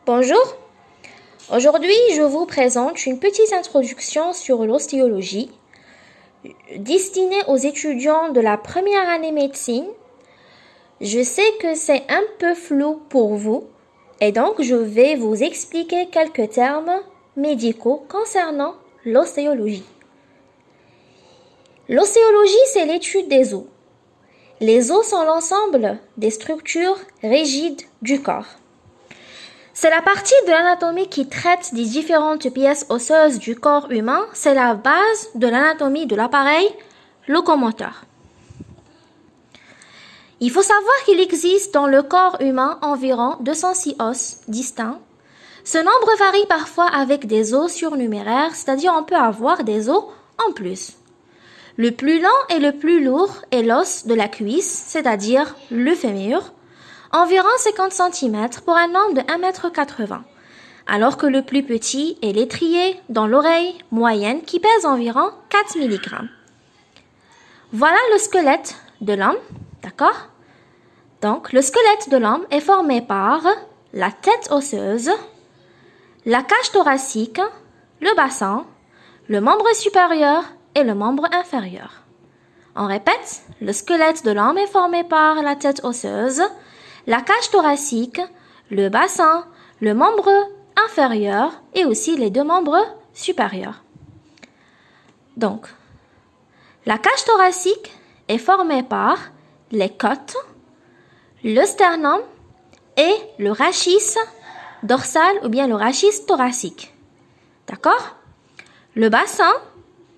Bonjour, aujourd'hui je vous présente une petite introduction sur l'ostéologie destinée aux étudiants de la première année médecine. Je sais que c'est un peu flou pour vous et donc je vais vous expliquer quelques termes médicaux concernant l'ostéologie. L'ostéologie, c'est l'étude des os. Les os sont l'ensemble des structures rigides du corps. C'est la partie de l'anatomie qui traite des différentes pièces osseuses du corps humain. C'est la base de l'anatomie de l'appareil locomoteur. Il faut savoir qu'il existe dans le corps humain environ 206 os distincts. Ce nombre varie parfois avec des os surnuméraires, c'est-à-dire on peut avoir des os en plus. Le plus long et le plus lourd est l'os de la cuisse, c'est-à-dire le fémur, environ 50 cm pour un homme de 1,80 m, alors que le plus petit est l'étrier dans l'oreille moyenne qui pèse environ 4 mg. Voilà le squelette de l'homme, d'accord? Donc, le squelette de l'homme est formé par la tête osseuse, la cage thoracique, le bassin, le membre supérieur et le membre inférieur. On répète, le squelette de l'homme est formé par la tête osseuse, la cage thoracique, le bassin, le membre inférieur et aussi les deux membres supérieurs. Donc, la cage thoracique est formée par les côtes, le sternum et le rachis dorsal ou bien le rachis thoracique. D'accord? Le bassin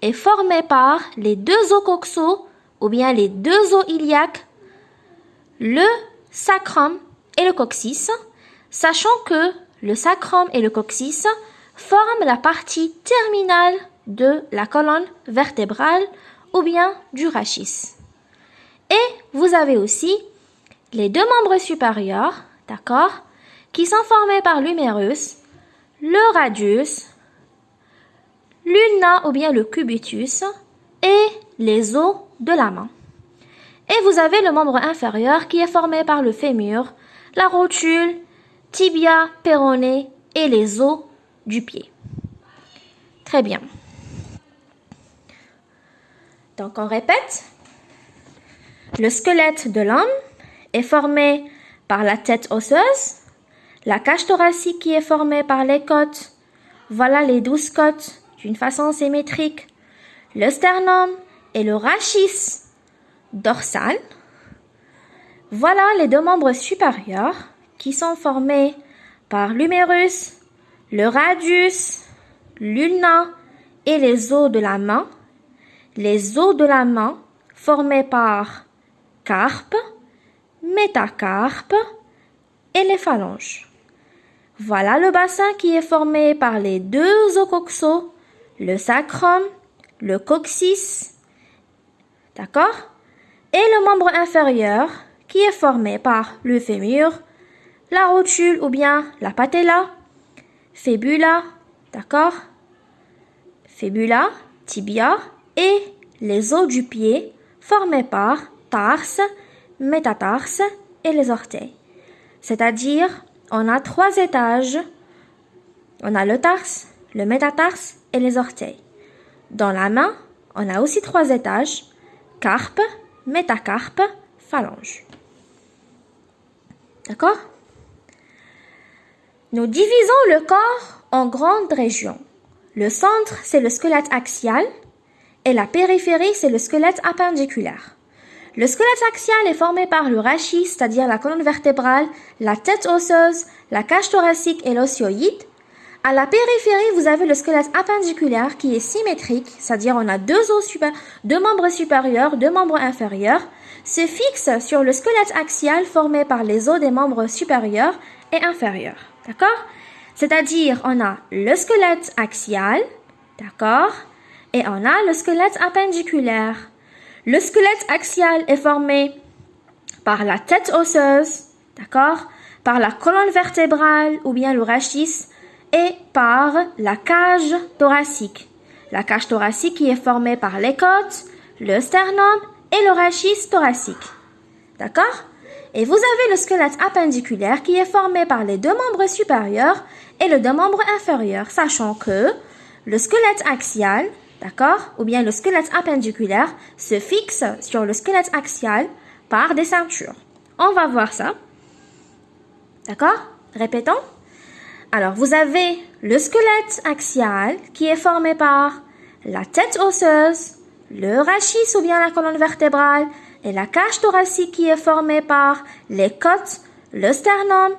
est formé par les deux os coxaux ou bien les deux os iliaques, le sacrum et le coccyx, sachant que le sacrum et le coccyx forment la partie terminale de la colonne vertébrale ou bien du rachis. Et vous avez aussi les deux membres supérieurs, d'accord, qui sont formés par l'humérus, le radius, l'ulna ou bien le cubitus et les os de la main. Et vous avez le membre inférieur qui est formé par le fémur, la rotule, tibia, péroné et les os du pied. Très bien. Donc on répète. Le squelette de l'homme est formé par la tête osseuse, la cage thoracique qui est formée par les côtes. Voilà les 12 côtes d'une façon symétrique, le sternum et le rachis dorsal. Voilà les deux membres supérieurs qui sont formés par l'humérus, le radius, l'ulna et les os de la main. Les os de la main formés par carpe, métacarpe et les phalanges. Voilà le bassin qui est formé par les deux os coxaux, le sacrum, le coccyx, d'accord? Et le membre inférieur qui est formé par le fémur, la rotule ou bien la patella, fibula, d'accord? Fibula, tibia et les os du pied formés par tarse, métatarse et les orteils. C'est-à-dire, on a 3 étages. On a le tarse, le métatarse et les orteils. Dans la main, on a aussi 3 étages. Carpe, métacarpe, phalange. D'accord? Nous divisons le corps en grandes régions. Le centre, c'est le squelette axial et la périphérie, c'est le squelette appendiculaire. Le squelette axial est formé par le rachis, c'est-à-dire la colonne vertébrale, la tête osseuse, la cage thoracique et l'osioïde. À la périphérie, vous avez le squelette appendiculaire qui est symétrique, c'est-à-dire on a deux membres supérieurs, deux membres inférieurs, se fixe sur le squelette axial formé par les os des membres supérieurs et inférieurs. D'accord? C'est-à-dire on a le squelette axial, d'accord? Et on a le squelette appendiculaire. Le squelette axial est formé par la tête osseuse, d'accord? Par la colonne vertébrale ou bien le rachis et par la cage thoracique. La cage thoracique qui est formée par les côtes, le sternum et le rachis thoracique. D'accord? Et vous avez le squelette appendiculaire qui est formé par les deux membres supérieurs et les deux membres inférieurs, sachant que le squelette axial, d'accord, ou bien le squelette appendiculaire se fixe sur le squelette axial par des ceintures. On va voir ça. D'accord? Répétons. Alors, vous avez le squelette axial qui est formé par la tête osseuse, le rachis ou bien la colonne vertébrale et la cage thoracique qui est formée par les côtes, le sternum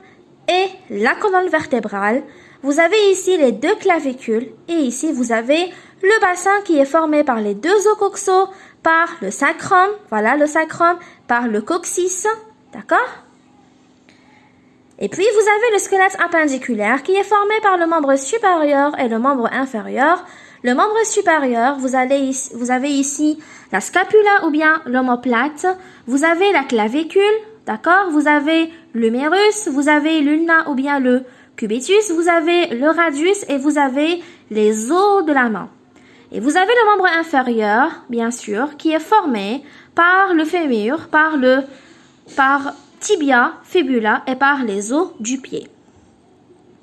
et la colonne vertébrale. Vous avez ici les deux clavicules et ici vous avez le bassin qui est formé par les deux os coxaux, par le sacrum, voilà le sacrum, par le coccyx, d'accord? Et puis, vous avez le squelette appendiculaire qui est formé par le membre supérieur et le membre inférieur. Le membre supérieur, vous avez ici la scapula ou bien l'omoplate. Vous avez la clavicule, d'accord? Vous avez l'humérus, vous avez l'ulna ou bien le cubitus, vous avez le radius et vous avez les os de la main. Et vous avez le membre inférieur, bien sûr, qui est formé par le fémur, par tibia, fibula et par les os du pied.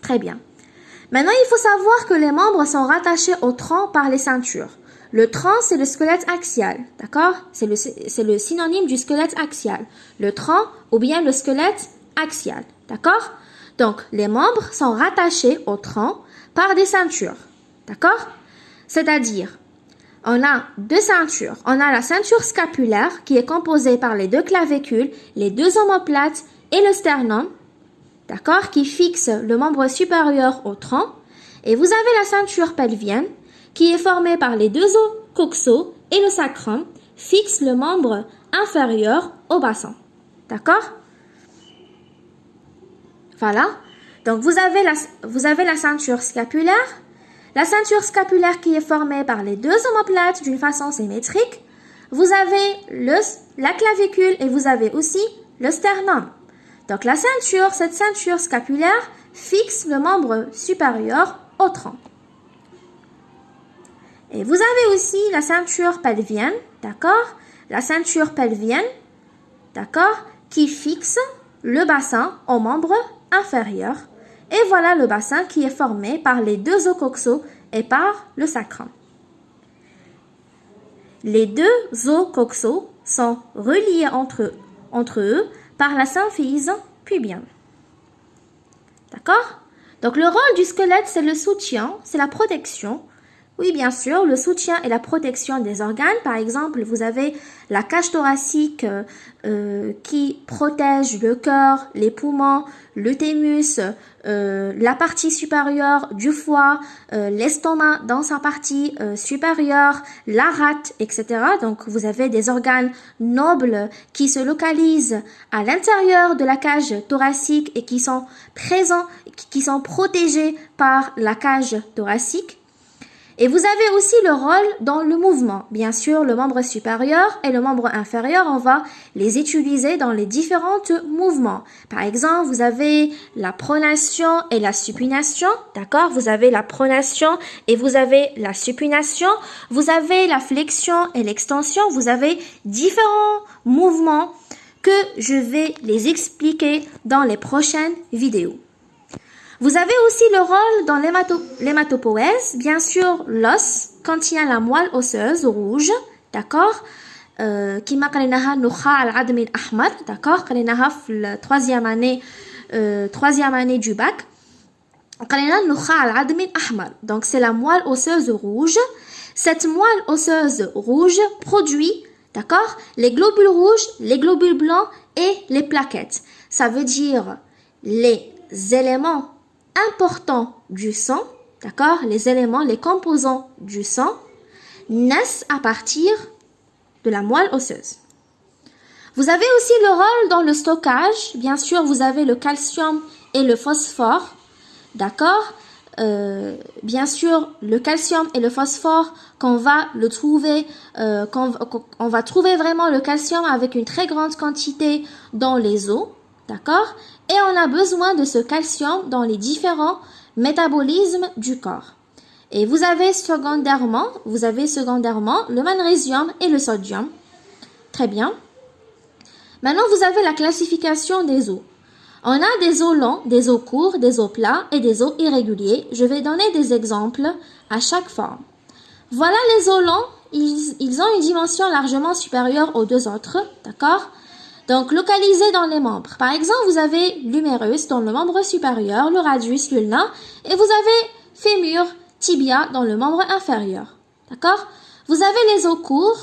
Très bien. Maintenant, il faut savoir que les membres sont rattachés au tronc par les ceintures. Le tronc, c'est le squelette axial, d'accord? C'est le synonyme du squelette axial. Le tronc ou bien le squelette axial, d'accord? Donc, les membres sont rattachés au tronc par des ceintures, d'accord? C'est-à-dire, on a deux ceintures. On a la ceinture scapulaire qui est composée par les deux clavicules, les deux omoplates et le sternum, d'accord, qui fixe le membre supérieur au tronc. Et vous avez la ceinture pelvienne qui est formée par les deux os coxaux et le sacrum, fixe le membre inférieur au bassin. D'accord? Voilà. Donc vous avez la ceinture scapulaire. La ceinture scapulaire qui est formée par les deux omoplates d'une façon symétrique. Vous avez la clavicule et vous avez aussi le sternum. Donc cette ceinture scapulaire fixe le membre supérieur au tronc. Et vous avez aussi la ceinture pelvienne, d'accord? La ceinture pelvienne, d'accord, qui fixe le bassin au membre inférieur. Et voilà le bassin qui est formé par les deux os coxaux et par le sacrum. Les deux os coxaux sont reliés entre eux par la symphyse pubienne. D'accord? Donc le rôle du squelette, c'est le soutien, c'est la protection. Oui, bien sûr, le soutien et la protection des organes. Par exemple, vous avez la cage thoracique qui protège le cœur, les poumons, le thymus, la partie supérieure du foie, l'estomac dans sa partie supérieure, la rate, etc. Donc, vous avez des organes nobles qui se localisent à l'intérieur de la cage thoracique et qui sont présents, qui sont protégés par la cage thoracique. Et vous avez aussi le rôle dans le mouvement. Bien sûr, le membre supérieur et le membre inférieur, on va les utiliser dans les différents mouvements. Par exemple, vous avez la pronation et la supination, d'accord? Vous avez la pronation et vous avez la supination. Vous avez la flexion et l'extension. Vous avez différents mouvements que je vais les expliquer dans les prochaines vidéos. Vous avez aussi le rôle dans l'hématopoïèse, bien sûr l'os contient la moelle osseuse rouge, d'accord, qui m'a قلناها النخاع العظمي الأحمر, d'accord, قلناها في la troisième année du bac. قلنا النخاع العظمي الأحمر, donc c'est la moelle osseuse rouge. Cette moelle osseuse rouge produit, d'accord, les globules rouges, les globules blancs et les plaquettes. Ça veut dire les éléments importants du sang, d'accord, les éléments, les composants du sang naissent à partir de la moelle osseuse. Vous avez aussi le rôle dans le stockage. Bien sûr, vous avez le calcium et le phosphore, d'accord. Bien sûr, le calcium et le phosphore, qu'on va le trouver, on va trouver vraiment le calcium avec une très grande quantité dans les os, d'accord. Et on a besoin de ce calcium dans les différents métabolismes du corps. Et vous avez secondairement le magnésium et le sodium. Très bien. Maintenant, vous avez la classification des os. On a des os longs, des os courts, des os plats et des os irréguliers. Je vais donner des exemples à chaque forme. Voilà les os longs. Ils ont une dimension largement supérieure aux deux autres, d'accord? Donc, localisés dans les membres. Par exemple, vous avez l'humérus dans le membre supérieur, le radius, l'ulna, et vous avez fémur, tibia dans le membre inférieur, d'accord? Vous avez les os courts,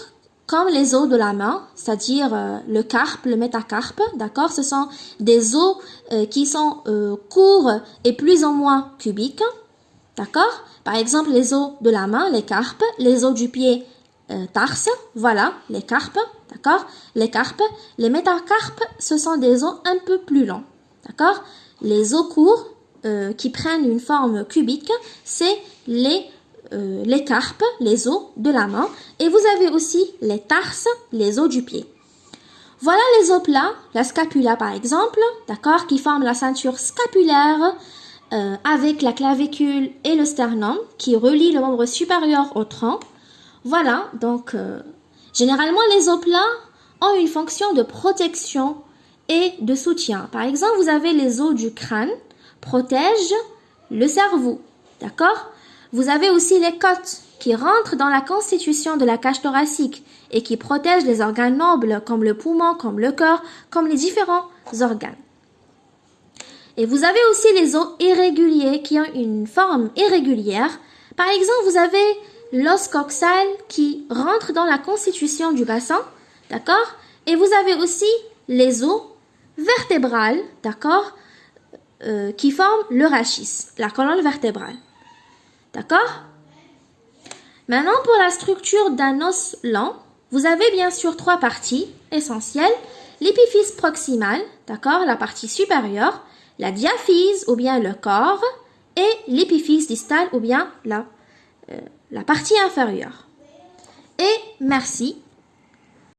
comme les os de la main, c'est-à-dire le carpe, le métacarpe, d'accord? Ce sont des os qui sont courts et plus ou moins cubiques, d'accord? Par exemple, les os de la main, les carpes, les os du pied, tarse, voilà, les carpes, d'accord? Les carpes, les métacarpes, ce sont des os un peu plus longs, d'accord? Les os courts qui prennent une forme cubique, c'est les carpes, les os de la main, et vous avez aussi les tarses, les os du pied. Voilà les os plats, la scapula par exemple, d'accord, qui forment la ceinture scapulaire avec la clavicule et le sternum, qui relie le membre supérieur au tronc. Voilà, donc généralement les os plats ont une fonction de protection et de soutien. Par exemple, vous avez les os du crâne, protègent le cerveau, d'accord? Vous avez aussi les côtes qui rentrent dans la constitution de la cage thoracique et qui protègent les organes nobles comme le poumon, comme le cœur, comme les différents organes. Et vous avez aussi les os irréguliers qui ont une forme irrégulière. Par exemple, vous avez l'os coxal qui rentre dans la constitution du bassin, d'accord? Et vous avez aussi les os vertébrales, d'accord? Qui forment le rachis, la colonne vertébrale. D'accord? Maintenant, pour la structure d'un os lent, vous avez bien sûr trois parties essentielles. L'épiphyse proximale, d'accord, la partie supérieure, la diaphyse ou bien le corps, et l'épiphyse distale ou bien la partie inférieure. Et merci.